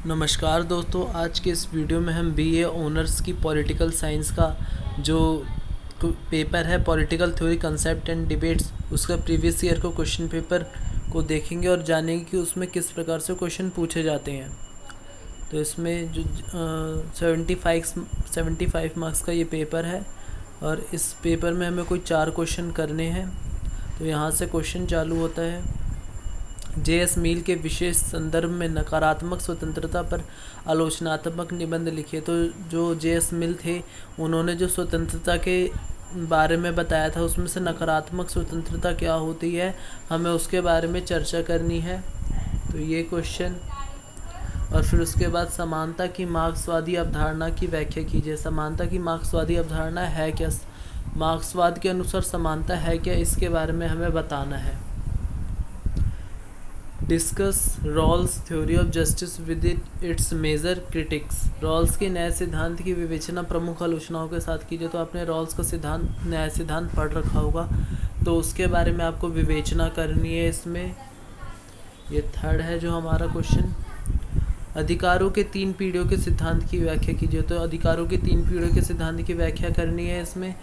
नमस्कार दोस्तों, आज के इस वीडियो में हम बीए ऑनर्स की पॉलिटिकल साइंस का जो पेपर है political theory concept and debates, उसका प्रीवियस ईयर को क्वेश्चन पेपर को देखेंगे और जानेंगे कि उसमें किस प्रकार से क्वेश्चन पूछे जाते हैं। तो इसमें जो 75 मार्क्स का ये पेपर है और इस पेपर में हमें कोई 4 क्वेश्चन करने हैं। तो यहाँ से क्वेश्चन चालू होता है। जे.एस. मील के विशेष संदर्भ में नकारात्मक स्वतंत्रता पर आलोचनात्मक निबंध लिखे। तो जो जे.एस. मिल थे, उन्होंने जो स्वतंत्रता के बारे में बताया था, उसमें से नकारात्मक स्वतंत्रता क्या होती है, हमें उसके बारे में चर्चा करनी है। तो ये क्वेश्चन, और फिर उसके बाद समानता की मार्क्सवादी अवधारणा की व्याख्या कीजिए। समानता की मार्क्सवादी अवधारणा है क्या, मार्क्सवाद के अनुसार समानता है क्या, इसके बारे में हमें बताना है। Discuss Rawls theory of justice with its major critics. Rawls के न्याय सिद्धांत की विवेचना प्रमुख आलोचनाओं के साथ कीजिए। तो आपने रॉल्स का न्याय सिद्धांत पढ़ रखा होगा, तो उसके बारे में आपको विवेचना करनी है। इसमें ये थर्ड है जो हमारा क्वेश्चन। अधिकारों के 3 पीढ़ियों के सिद्धांत की व्याख्या कीजिए। तो अधिकारों के 3 पीढ़ियों के सिद्धांत की व्याख्या करनी है इसमें।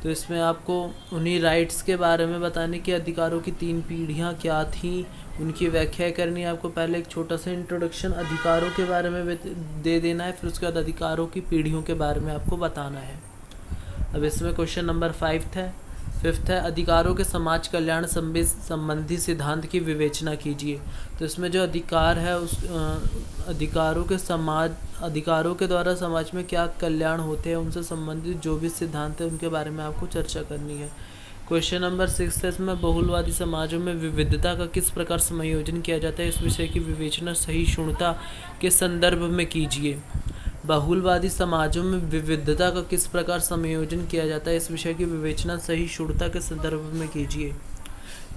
तो इसमें आपको उन्हीं राइट्स के बारे में बताने कि अधिकारों की 3 पीढ़ियाँ क्या थीं, उनकी व्याख्या करनी है आपको। पहले एक छोटा सा इंट्रोडक्शन अधिकारों के बारे में दे देना है, फिर उसके बाद अधिकारों की पीढ़ियों के बारे में आपको बताना है। अब इसमें क्वेश्चन नंबर 5 है अधिकारों के समाज कल्याण संबंधी सिद्धांत की विवेचना कीजिए। तो इसमें जो अधिकार है उस अधिकारों के द्वारा समाज में क्या कल्याण होते हैं, उनसे संबंधित जो भी सिद्धांत है उनके बारे में आपको चर्चा करनी है। क्वेश्चन नंबर 6 है इसमें बहुलवादी समाजों में विविधता का किस प्रकार समायोजन किया जाता है, इस विषय की विवेचना सहिष्णुता के संदर्भ में कीजिए। बहुलवादी समाजों में विविधता का किस प्रकार समायोजन किया जाता है, इस विषय की विवेचना सहिष्णुता के संदर्भ में कीजिए।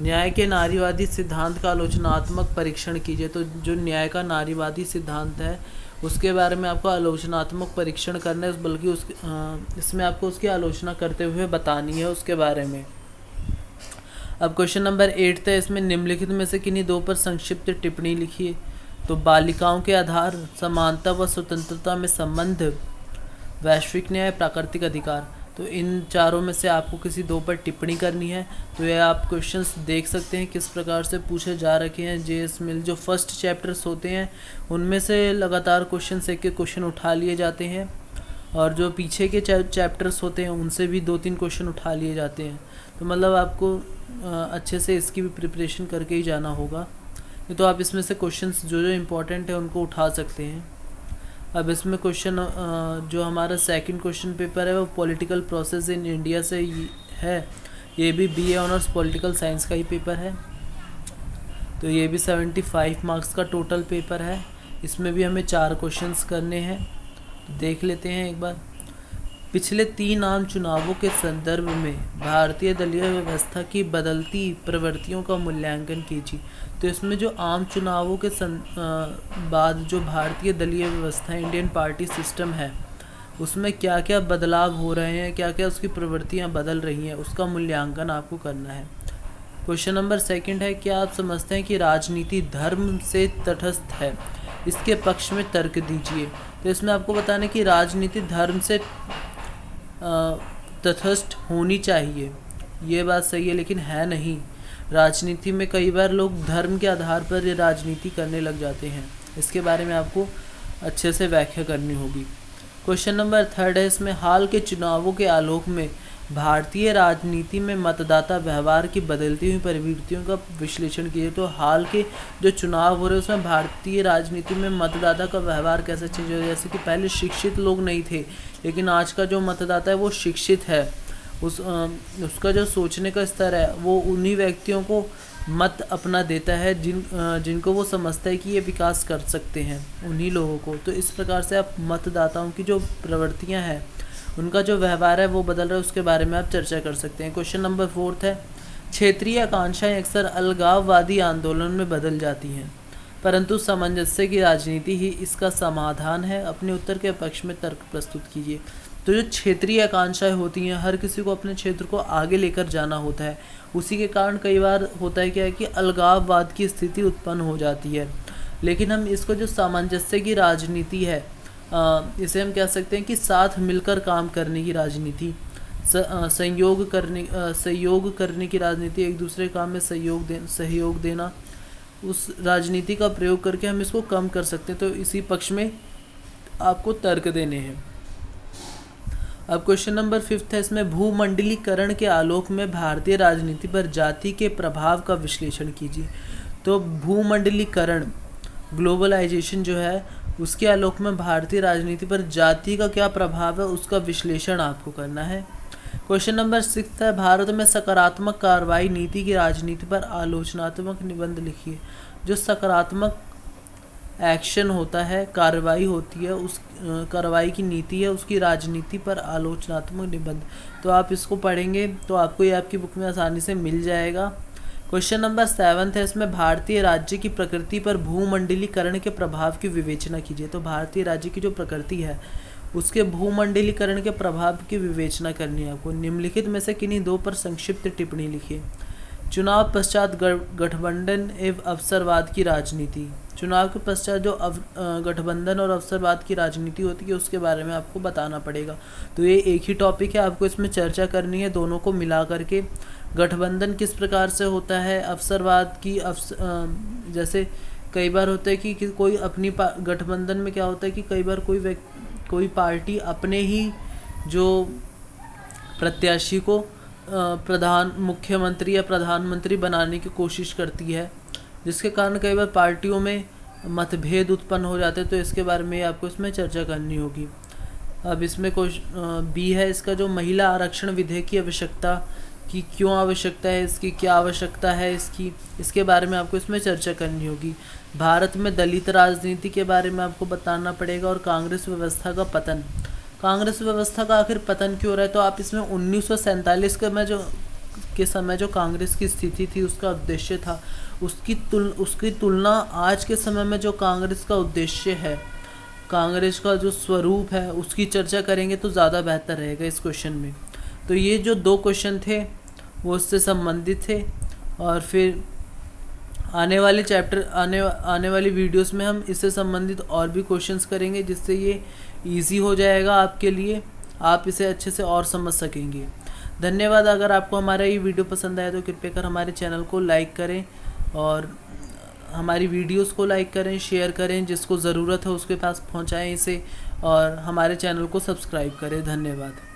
न्याय के नारीवादी सिद्धांत का आलोचनात्मक परीक्षण कीजिए। तो जो न्याय का नारीवादी सिद्धांत है उसके बारे में आपको आलोचनात्मक परीक्षण करना है, बल्कि इसमें आपको उसकी आलोचना करते हुए बतानी है उसके बारे में। अब क्वेश्चन नंबर 8 है इसमें निम्नलिखित में से किन्हीं 2 पर संक्षिप्त टिप्पणी लिखिए। तो बालिकाओं के आधार, समानता व स्वतंत्रता में संबंध, वैश्विक न्याय, प्राकृतिक अधिकार। तो इन चारों में से आपको किसी 2 पर टिप्पणी करनी है। तो ये आप क्वेश्चंस देख सकते हैं किस प्रकार से पूछे जा रखे हैं। जे.एस. मिल जो फर्स्ट चैप्टर्स होते हैं उनमें से लगातार एक क्वेश्चन उठा लिए जाते हैं, और जो पीछे के चैप्टर्स होते हैं उनसे भी 2-3 क्वेश्चन उठा लिए जाते हैं। तो मतलब आपको अच्छे से इसकी भी प्रिपरेशन करके ही जाना होगा। तो आप इसमें से क्वेश्चंस जो इम्पोर्टेंट है उनको उठा सकते हैं। अब इसमें क्वेश्चन जो हमारा सेकंड क्वेश्चन पेपर है वो पॉलिटिकल प्रोसेस इन इंडिया से है। ये भी बीए ऑनर्स पॉलिटिकल साइंस का ही पेपर है। तो ये भी 75 मार्क्स का टोटल पेपर है। इसमें भी हमें 4 क्वेश्चंस करने हैं। तो देख लेते हैं एक बार। पिछले 3 आम चुनावों के संदर्भ में भारतीय दलीय व्यवस्था की बदलती प्रवृत्तियों का मूल्यांकन कीजिए। तो इसमें जो आम चुनावों के बाद जो भारतीय दलीय व्यवस्था इंडियन पार्टी सिस्टम है उसमें क्या क्या बदलाव हो रहे हैं, क्या क्या उसकी प्रवृत्तियां बदल रही हैं, उसका मूल्यांकन आपको करना है। क्वेश्चन नंबर 2 है, क्या आप समझते हैं कि राजनीति धर्म से तटस्थ है, इसके पक्ष में तर्क दीजिए। तो इसमें आपको बताना है कि राजनीति धर्म से तटस्थ होनी चाहिए, ये बात सही है, लेकिन है नहीं। राजनीति में कई बार लोग धर्म के आधार पर ये राजनीति करने लग जाते हैं। इसके बारे में आपको अच्छे से व्याख्या करनी होगी। क्वेश्चन नंबर 3 है इसमें हाल के चुनावों के आलोक में भारतीय राजनीति में मतदाता व्यवहार की बदलती हुई प्रवृत्तियों का विश्लेषण कीजिए। तो हाल के जो चुनाव हो रहे हैं उसमें भारतीय राजनीति में मतदाता का व्यवहार कैसे चेंज हो रहा है। जैसे कि पहले शिक्षित लोग नहीं थे, लेकिन आज का जो मतदाता है वो शिक्षित है। उसका जो सोचने का स्तर है वो उन्हीं व्यक्तियों को मत अपना देता है जिनको वो समझता है कि ये विकास कर सकते हैं, उन्हीं लोगों को। तो इस प्रकार से आप मतदाताओं की जो प्रवृत्तियां हैं, उनका जो व्यवहार है वो बदल रहा है, उसके बारे में आप चर्चा कर सकते हैं। क्वेश्चन नंबर 4 है, क्षेत्रीय आकांक्षाएं अक्सर अलगाववादी आंदोलन में बदल जाती हैं, परंतु सामंजस्य की राजनीति ही इसका समाधान है। अपने उत्तर के पक्ष में तर्क प्रस्तुत कीजिए। तो जो क्षेत्रीय आकांक्षाएं होती हैं, हर किसी को अपने क्षेत्र को आगे लेकर जाना होता है। उसी के कारण कई बार होता है क्या है कि अलगाववाद की स्थिति उत्पन्न हो जाती है। लेकिन हम इसको जो सामंजस्य की राजनीति है, इसे हम कह सकते हैं कि साथ मिलकर काम करने की राजनीति, सहयोग करने की राजनीति, एक दूसरे काम में सहयोग देना, उस राजनीति का प्रयोग करके हम इसको कम कर सकते हैं। तो इसी पक्ष में आपको तर्क देने हैं। अब क्वेश्चन नंबर 5 है, इसमें भूमंडलीकरण के आलोक में भारतीय राजनीति पर जाति के प्रभाव का विश्लेषण कीजिए। तो भूमंडलीकरण, ग्लोबलाइजेशन जो है, उसके आलोक में भारतीय राजनीति पर जाति का क्या प्रभाव है, उसका विश्लेषण आपको करना है। क्वेश्चन नंबर 6 है, भारत में सकारात्मक कार्रवाई नीति की राजनीति पर आलोचनात्मक निबंध लिखिए। जो सकारात्मक एक्शन होता है, कार्रवाई होती है, उस कार्रवाई की नीति है, उसकी राजनीति पर आलोचनात्मक निबंध। तो आप इसको पढ़ेंगे तो आपको ये आपकी बुक में आसानी से मिल जाएगा। क्वेश्चन नंबर 7 है, इसमें भारतीय राज्य की प्रकृति पर भूमंडलीकरण के प्रभाव की विवेचना कीजिए। तो भारतीय राज्य की जो प्रकृति है, उसके भूमंडलीकरण के प्रभाव की विवेचना करनी है आपको। निम्नलिखित में से किन्हीं दो पर संक्षिप्त टिप्पणी लिखिए। चुनाव पश्चात गठबंधन एवं अवसरवाद की राजनीति। चुनाव के पश्चात जो गठबंधन और अवसरवाद की राजनीति होती है, उसके बारे में आपको बताना पड़ेगा। तो ये एक ही टॉपिक है, आपको इसमें चर्चा करनी है दोनों को मिला करके। गठबंधन किस प्रकार से होता है, अवसरवाद की जैसे कई बार होता है कि कोई अपनी गठबंधन में क्या होता है कि कई बार कोई पार्टी अपने ही जो प्रत्याशी को मुख्यमंत्री या प्रधानमंत्री बनाने की कोशिश करती है, जिसके कारण कई बार पार्टियों में मतभेद उत्पन्न हो जाते हैं। तो इसके बारे में आपको इसमें चर्चा करनी होगी। अब इसमें बी है, इसका जो महिला आरक्षण विधेयक की आवश्यकता की क्यों आवश्यकता है, इसकी क्या आवश्यकता है, इसके बारे में आपको इसमें चर्चा करनी होगी। भारत में दलित राजनीति के बारे में आपको बताना पड़ेगा। और कांग्रेस व्यवस्था का पतन, कांग्रेस व्यवस्था का आखिर पतन क्यों रहा है, तो आप इसमें 1947 के समय जो कांग्रेस की स्थिति थी, उसका उद्देश्य था, उसकी तुलना आज के समय में जो कांग्रेस का उद्देश्य है, कांग्रेस का जो स्वरूप है, उसकी चर्चा करेंगे तो ज़्यादा बेहतर रहेगा इस क्वेश्चन में। तो ये जो 2 क्वेश्चन थे वो उससे संबंधित थे। और फिर आने वाली वीडियोस में हम इससे संबंधित और भी क्वेश्चंस करेंगे, जिससे ये इजी हो जाएगा आपके लिए, आप इसे अच्छे से और समझ सकेंगे। धन्यवाद। अगर आपको हमारा ये वीडियो पसंद आया तो कृपया कर हमारे चैनल को लाइक करें और हमारी वीडियोस को लाइक करें, शेयर करें, जिसको ज़रूरत है उसके पास पहुंचाएं इसे, और हमारे चैनल को सब्सक्राइब करें। धन्यवाद।